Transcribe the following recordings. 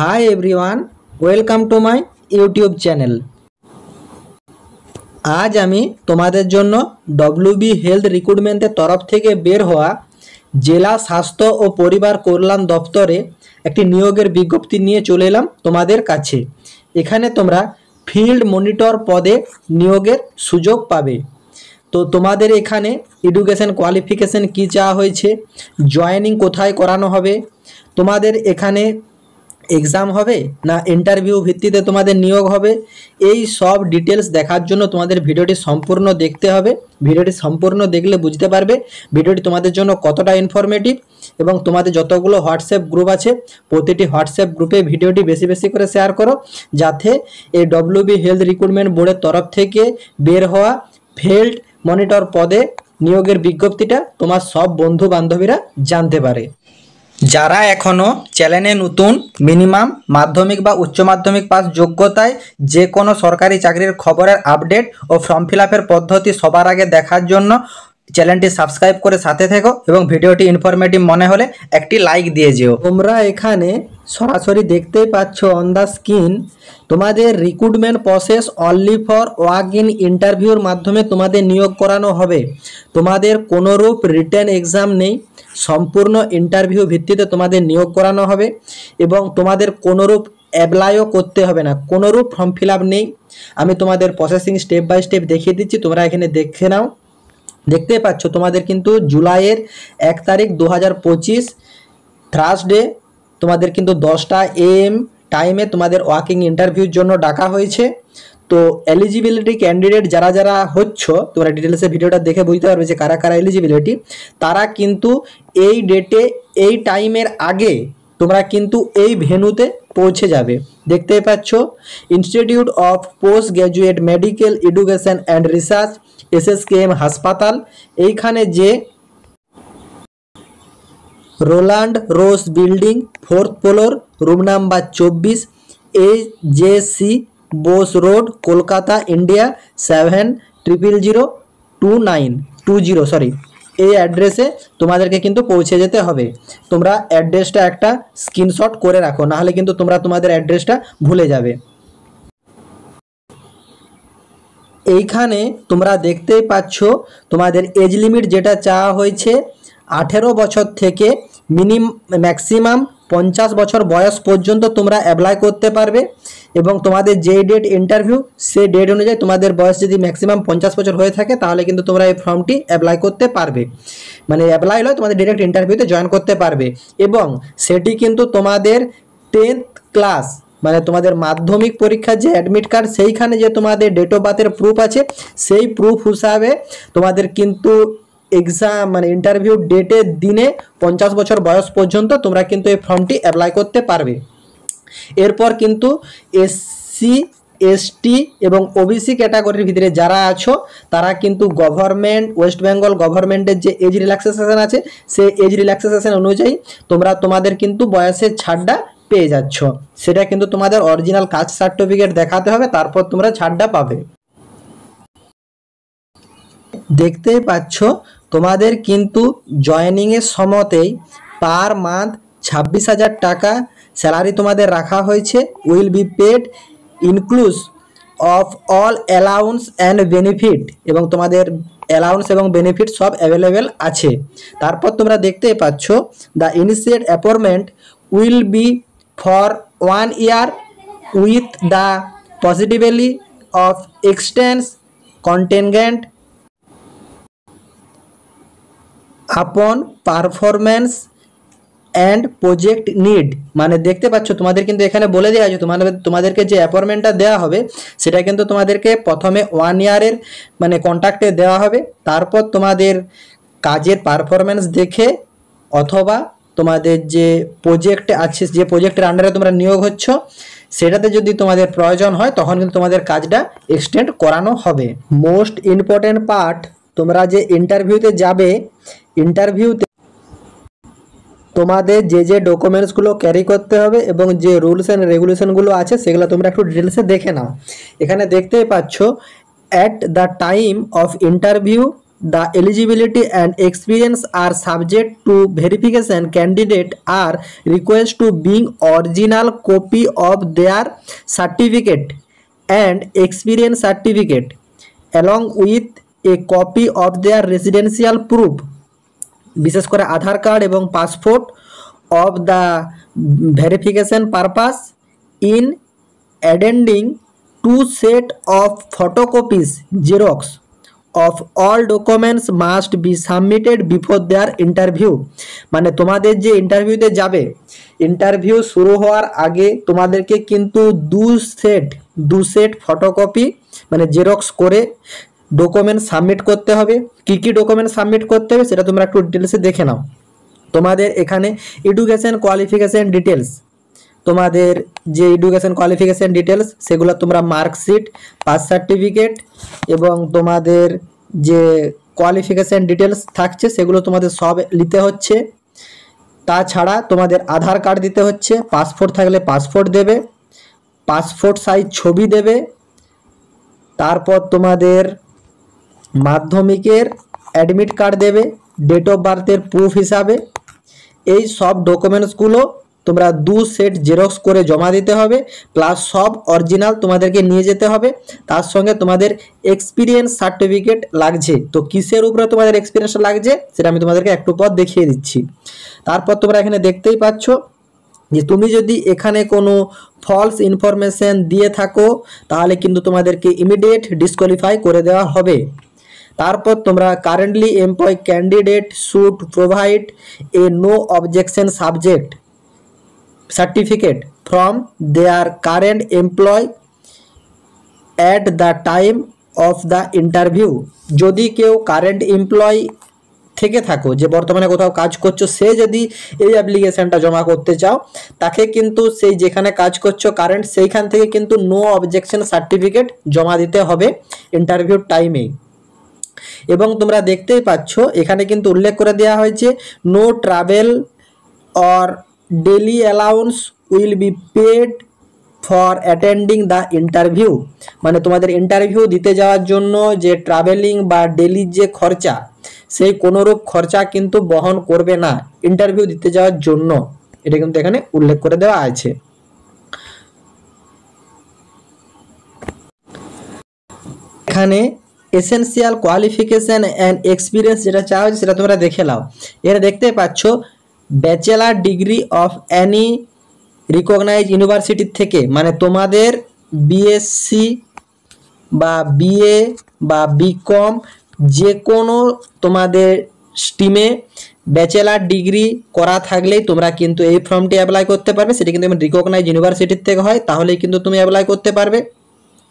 Hi everyone, welcome to my YouTube channel. আজ আমি তোমাদের জন্য ডব্লিউবি হেলথ রিক্রুটমেন্টের তরফ থেকে বের হওয়া জেলা স্বাস্থ্য ও পরিবার কল্যাণ দপ্তরে একটি নিয়োগের বিজ্ঞপ্তি নিয়ে চলে এলাম তোমাদের কাছে। এখানে তোমরা ফিল্ড মনিটর পদে নিয়োগের সুযোগ পাবে। তো তোমাদের এখানে এডুকেশন কোয়ালিফিকেশন কী চাওয়া হয়েছে, জয়েনিং কোথায় করানো হবে, তোমাদের এখানে এক্সাম হবে না ইন্টারভিউ ভিত্তিতে তোমাদের নিয়োগ হবে, এই সব ডিটেলস দেখার জন্য তোমাদের ভিডিওটি সম্পূর্ণ দেখতে হবে। ভিডিওটি সম্পূর্ণ দেখলে বুঝতে পারবে ভিডিওটি তোমাদের জন্য কতটা ইনফরমেটিভ, এবং তোমাদের যতগুলো হোয়াটসঅ্যাপ গ্রুপ আছে প্রতিটি হোয়াটসঅ্যাপ গ্রুপে ভিডিওটি বেশি বেশি করে শেয়ার করো, যাতে এই ডব্লিউবি হেলথ রিক্রুটমেন্ট বোর্ডের তরফ থেকে বের হওয়া ফিল্ড মনিটর পদে নিয়োগের বিজ্ঞপ্তিটা তোমার সব বন্ধু বান্ধবীরা জানতে পারে। যারা এখনও চ্যানেলে নতুন, মিনিমাম মাধ্যমিক বা উচ্চ মাধ্যমিক পাস যোগ্যতায় যে কোনো সরকারি চাকরির খবরের আপডেট ও ফর্ম ফিল আপের পদ্ধতি সবার আগে দেখার জন্য চ্যানেলটি সাবস্ক্রাইব করে সাথে থেকো, এবং ভিডিওটি ইনফরমেটিভ মনে হলে একটি লাইক দিয়ে যেও। তোমরা এখানে সরাসরি দেখতেই পাচ্ছ অন দ্য স্ক্রিন তোমাদের recruitment process only for walk in ইন্টারভিউর মাধ্যমে তোমাদের নিয়োগ করানো হবে। তোমাদের কোনোরূপ রিটেন এক্সাম নেই, সম্পূর্ণ ইন্টারভিউ ভিত্তিতে তোমাদের নিয়োগ করানো হবে, এবং তোমাদের কোনোরূপ অ্যাপ্লাইও করতে হবে না, কোনোরূপ ফর্ম ফিল আপ নেই। আমি তোমাদের প্রসেসিং স্টেপ বাই স্টেপ দেখিয়ে দিচ্ছি, তোমরা এখানে দেখে নাও। দেখতে পাচ্ছ তোমাদের কিন্তু জুলাইয়ের 1 তারিখ 2025 থার্সডে তোমাদের কিন্তু 10টা AM টাইমে তোমাদের ওয়াকিং ইন্টারভিউর জন্য ডাকা হয়েছে। তো এলিজিবিলিটি ক্যান্ডিডেট যারা যারা হচ্ছ, তোমরা ডিটেলসে ভিডিওটা দেখে বুঝতে পারবে যে কারা কারা এলিজিবিলিটি, তারা কিন্তু এই ডেটে এই টাইমের আগে তোমরা কিন্তু এই ভেন্যুতে পৌঁছে যাবে। দেখতেই পাচ্ছ Institute of Post Graduate Medical Education and Research SSKM হাসপাতাল, এইখানে যে Ronald Ross building 4th floor room number 24 AJC Bose road Kolkata India 70002920 এই অ্যাড্রেসে তোমাদেরকে কিন্তু পৌঁছে যেতে হবে। তোমরা অ্যাড্রেসটা একটা স্ক্রিনশট করে রাখো, নাহলে কিন্তু তোমরা তোমাদের অ্যাড্রেসটা ভুলে যাবে। এইখানে তোমরা দেখতেই পাচ্ছ তোমাদের এজ লিমিট যেটা চাওয়া হয়েছে 18 বছর থেকে ম্যাক্সিমাম 50 বছর বয়স পর্যন্ত তোমরা অ্যাপ্লাই করতে পারবে, এবং তোমাদের যেই ডেট ইন্টারভিউ সেই ডেট অনুযায়ী তোমাদের বয়স যদি ম্যাক্সিমাম 50 বছর হয়ে থাকে তাহলে কিন্তু তোমরা এই ফর্মটি অ্যাপ্লাই করতে পারবে, মানে অ্যাপ্লাই হলে তোমাদের ডিরেক্ট ইন্টারভিউতে জয়েন করতে পারবে। এবং সেটি কিন্তু তোমাদের 10th ক্লাস মানে তোমাদের মাধ্যমিক পরীক্ষার যে অ্যাডমিট কার্ড সেইখানে যে তোমাদের ডেট অফ বার্থের প্রুফ আছে সেই প্রুফ হিসাবে তোমাদের কিন্তু এক্সাম মানে ইন্টারভিউ ডেটের দিনে 50 বছর বয়স পর্যন্ত তোমরা কিন্তু এই ফর্মটি অ্যাপ্লাই করতে পারবে। এরপর কিন্তু SC ST এবং OBC ক্যাটাগরির ভিতরে যারা আছো তারা কিন্তু গভর্নমেন্ট ওয়েস্ট বেঙ্গল গভর্নমেন্টের যে এজ রিল্যাক্সেশন আছে সেই এজ রিল্যাক্সেশন অনুযায়ী তোমরা তোমাদের কিন্তু বয়সের ছাড়টা পেয়ে যাচ্ছ। সেটা কিন্তু তোমাদের অরিজিনাল কাস্ট সার্টিফিকেট দেখাতে হবে, তারপর তোমরা ছাড়টা পাবে। দেখতেই পাচ্ছ তোমাদের কিন্তু জয়েনিংয়ের সময়তেই পার মান্থ 26,000 টাকা স্যালারি তোমাদের রাখা হয়েছে। Will be paid inclusive of all allowance and benefit, এবং তোমাদের অ্যালাউন্স এবং বেনিফিট সব অ্যাভেলেবেল আছে। তারপর তোমরা দেখতেই পাচ্ছ the initiate appointment will be for 1 year with the possibility of এক্সটেন্স contingent আপন পারফরমেন্স অ্যান্ড প্রজেক্ট নিড। মানে দেখতে পাচ্ছ তোমাদের কিন্তু এখানে বলে দেওয়া আছে তোমাদেরকে যে অ্যাপয়েন্টমেন্টটা দেওয়া হবে সেটা কিন্তু তোমাদেরকে প্রথমে 1 year মানে কন্ট্রাক্টে দেওয়া হবে, তারপর তোমাদের কাজের পারফরমেন্স দেখে অথবা তোমাদের যে প্রজেক্ট আছে যে প্রজেক্টের আন্ডারে তোমরা নিয়োগ হচ্ছ সেটাতে যদি তোমাদের প্রয়োজন হয় তখন কিন্তু তোমাদের কাজটা এক্সটেন্ড করানো হবে। মোস্ট ইম্পর্টেন্ট পার্ট, তোমরা যে ইন্টারভিউতে যাবে ইন্টারভিউতে তোমাদের যে যে ডকুমেন্টসগুলো ক্যারি করতে হবে এবং যে রুলস অ্যান্ড রেগুলেশনগুলো আছে সেগুলো তোমরা একটু ডিটেলসে দেখে নাও। এখানে দেখতেই পাচ্ছ at the time of interview the eligibility and experience are subject to verification. Candidate are requested to bring original copy of their certificate and experience certificate along with a copy of their residential proof, বিশেষ করে আধার card এবং passport, of the verification purpose. In addending 2 set of photocopies xerox of all documents must be submitted before their interview. মানে তোমাদের যে ইন্টারভিউতে যাবে, interview শুরু হওয়ার আগে তোমাদেরকে কিন্তু দু সেট ফটোকপি মানে জেরক্স করে ডকুমেন্ট সাবমিট করতে হবে। কি কি ডকুমেন্ট সাবমিট করতে হবে সেটা তোমরা একটু ডিটেলসে দেখে নাও। তোমাদের এখানে এডুকেশন কোয়ালিফিকেশন ডিটেলস, তোমাদের যে এডুকেশন কোয়ালিফিকেশন ডিটেলস সেগুলো তোমরা মার্কশিট, পাস সার্টিফিকেট এবং তোমাদের যে কোয়ালিফিকেশন ডিটেলস থাকছে সেগুলো তোমাদের সব নিতে হচ্ছে। তাছাড়া তোমাদের আধার কার্ড দিতে হচ্ছে, পাসপোর্ট থাকলে পাসপোর্ট দেবে, পাসপোর্ট সাইজ ছবি দেবে, তারপর তোমাদের মাধ্যমিকের অ্যাডমিট কার্ড দেবে, ডেট অফ বার্থের প্রুফ হিসাবে। এই সব ডকুমেন্টসগুলো তোমরা 2 সেট জেরক্স করে জমা দিতে হবে, প্লাস সব অরিজিনাল তোমাদেরকে নিয়ে যেতে হবে। তার সঙ্গে তোমাদের এক্সপিরিয়েন্স সার্টিফিকেট লাগছে। তো কিসের উপরে তোমাদের এক্সপিরিয়েন্স লাগছে সেটা আমি তোমাদেরকে একটু পর দেখিয়ে দিচ্ছি। তারপর তোমরা এখানে দেখতেই পাচ্ছ যে তুমি যদি এখানে কোনো ফলস ইনফরমেশন দিয়ে থাকো তাহলে কিন্তু তোমাদেরকে ইমিডিয়েট ডিসকোয়ালিফাই করে দেওয়া হবে। তারপর তোমরা currently employ candidate should provide a no objection subject certificate from their current employ at the time of the interview. যদি কেউ কারেন্ট এমপ্লয় থেকে থাকো, যে বর্তমানে কোথাও কাজ করছো, সে যদি এই অ্যাপ্লিকেশনটা জমা করতে চাও তাকে কিন্তু সেই যেখানে কাজ করছো কারেন্ট সেইখান থেকে কিন্তু নো অবজেকশন সার্টিফিকেট জমা দিতে হবে ইন্টারভিউর টাইমে। এবং তোমরা দেখতেই পাচ্ছ এখানে কিন্তু উল্লেখ করে দেওয়া হয়েছে no travel or daily allowance will be paid for attending the interview. মানে তোমাদের ইন্টারভিউ দিতে যাওয়ার জন্য যে ট্রাভেলিং বা ডেলি যে খরচা, সেই কোনোরূপ খরচা কিন্তু বহন করবে না ইন্টারভিউ দিতে যাওয়ার জন্য। এটা কিন্তু এখানে উল্লেখ করে দেওয়া আছে। এখানে এসেনশিয়াল কোয়ালিফিকেশন অ্যান্ড এক্সপিরিয়েন্স যেটা চাওয়া হয়েছে সেটা তোমরা দেখে নাও। এরা দেখতে পাচ্ছ bachelor degree of any recognise university থেকে, মানে তোমাদের বিএসসি বা বিএ বা বিকম যে কোনো তোমাদের স্ট্রিমে ব্যাচেলার ডিগ্রি করা থাকলেই তোমরা কিন্তু এই ফর্মটি অ্যাপ্লাই করতে পারবে। সেটি কিন্তু রিকগনাইজ ইউনিভার্সিটির থেকে হয়, তাহলেই কিন্তু তুমি অ্যাপ্লাই করতে পারবে।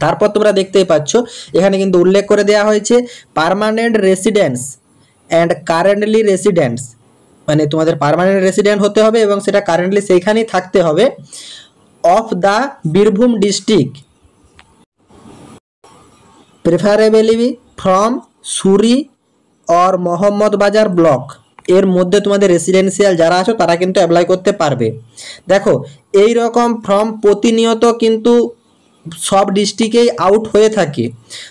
তারপর তোমরা দেখতেই পাচ্ছ এখানে কিন্তু উল্লেখ করে দেওয়া হয়েছে permanent residence and currently residents, মানে তোমাদের পার্মানেন্ট রেসিডেন্ট হতে হবে এবং সেটা কারেন্টলি সেইখানেই থাকতে হবে, of the Birbhum district preferably from Suri or Mohammad Bazar block. এর মধ্যে তোমাদের রেসিডেন্সিয়াল যারা আছো তারা কিন্তু অ্যাপ্লাই করতে পারবে। দেখো এই রকম ফর্ম প্রতিনিয়ত কিন্তু সব ডিস্ট্রিক্টেই আউট হয়ে থাকে।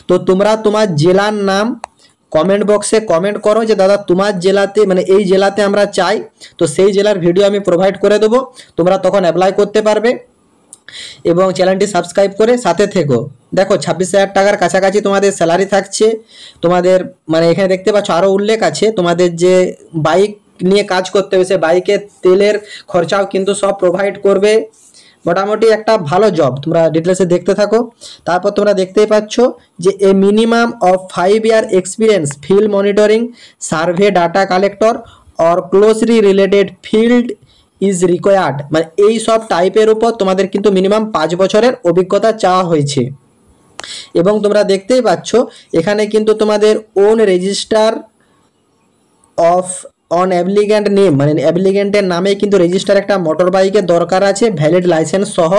তো তোমরা তোমার জেলার নাম কমেন্ট বক্সে কমেন্ট করো যে দাদা তোমার জেলাতে মানে এই জেলাতে আমরা চাই, তো সেই জেলার ভিডিও আমি প্রোভাইড করে দেবো, তোমরা তখন অ্যাপ্লাই করতে পারবে। এবং চ্যানেলটি সাবস্ক্রাইব করে সাথে থেকো। দেখো 26,000 টাকার কাছাকাছি তোমাদের স্যালারি থাকছে। তোমাদের মানে এখানে দেখতে পাচ্ছ আরও উল্লেখ আছে তোমাদের যে বাইক নিয়ে কাজ করতে হবে, সে বাইকের তেলের খরচাও কিন্তু সব প্রোভাইড করবে। মোটামুটি একটা ভালো জব, তোমরা ডিটেলসে দেখতে থাকো। তারপর তোমরা দেখতেই পাচ্ছ যে a minimum of 5 year experience field monitoring survey data collector or closely related field is required. মানে এই সব টাইপের উপর তোমাদের কিন্তু মিনিমাম 5 বছরের অভিজ্ঞতা চাওয়া হয়েছে। এবং তোমরা দেখতেই পাচ্ছ এখানে কিন্তু তোমাদের own register of on applicant name, মানে অ্যাপ্লিক্যান্টের নামে কিন্তু রেজিস্টার একটা মোটর বাইকের দরকার আছে ভ্যালিড লাইসেন্স সহ।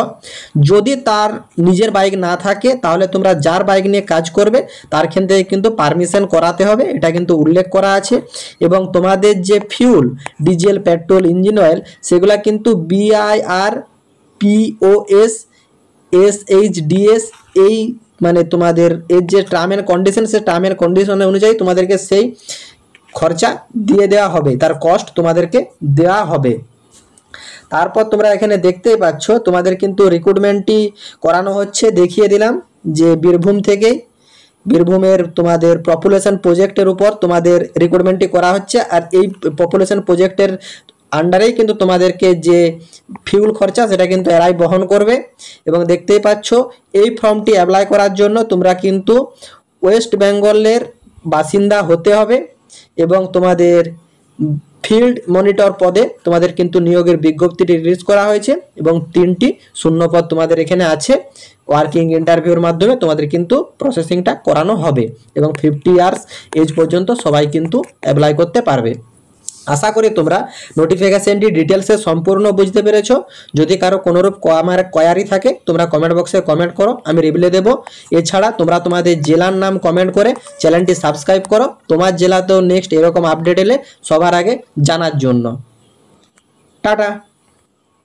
যদি তার নিজের বাইক না থাকে তাহলে তোমরা যার বাইক নিয়ে কাজ করবে তার ক্ষেত্রে কিন্তু পারমিশন করাতে হবে, এটা কিন্তু উল্লেখ করা আছে। এবং তোমাদের যে fuel diesel petrol engine oil সেগুলো কিন্তু BIR POS SHDS এই মানে তোমাদের এর যে টার্ম অ্যান্ড কন্ডিশন, সেই টার্ম অ্যান্ড কন্ডিশনের অনুযায়ী তোমাদেরকে সেই খরচা দিয়ে দেওয়া হবে, তার কস্ট তোমাদেরকে দেওয়া হবে। তারপর তোমরা এখানে দেখতেই পাচ্ছ তোমাদের কিন্তু রিক্রুটমেন্টটি করানো হচ্ছে, দেখিয়ে দিলাম যে বীরভূম থেকেই, বীরভূমের তোমাদের পপুলেশন প্রজেক্টের উপর তোমাদের রিক্রুটমেন্টটি করা হচ্ছে। আর এই পপুলেশন প্রজেক্টের আন্ডারেই কিন্তু তোমাদেরকে যে ফিউল খরচা সেটা কিন্তু এরাই বহন করবে। এবং দেখতেই পাচ্ছ এই ফর্মটি অ্যাপ্লাই করার জন্য তোমরা কিন্তু ওয়েস্ট বেঙ্গলের বাসিন্দা হতে হবে এবং তোমাদের ফিল্ড মনিটর পদে তোমাদের কিন্তু নিয়োগের বিজ্ঞপ্তিটি রিলিজ করা হয়েছে এবং 3টি শূন্যপদ তোমাদের এখানে আছে। ওয়ার্কিং ইন্টারভিউর মাধ্যমে তোমাদের কিন্তু প্রসেসিংটা করানো হবে এবং 50 ইয়ার্স এজ পর্যন্ত সবাই কিন্তু অ্যাপ্লাই করতে পারবে। আশা করি তোমরা নোটিফিকেশনটি ডিটেলসে সম্পূর্ণ বুঝতে পেরেছো। যদি কারো কোনোরূপ আমার কোয়ারি থাকে তোমরা কমেন্ট বক্সে কমেন্ট করো, আমি রিপ্লাই দেবো। এছাড়া তোমরা তোমাদের জেলার নাম কমেন্ট করে চ্যানেলটি সাবস্ক্রাইব করো তোমার জেলাতেও নেক্সট এরকম আপডেট এলে সবার আগে জানার জন্য। টাটা।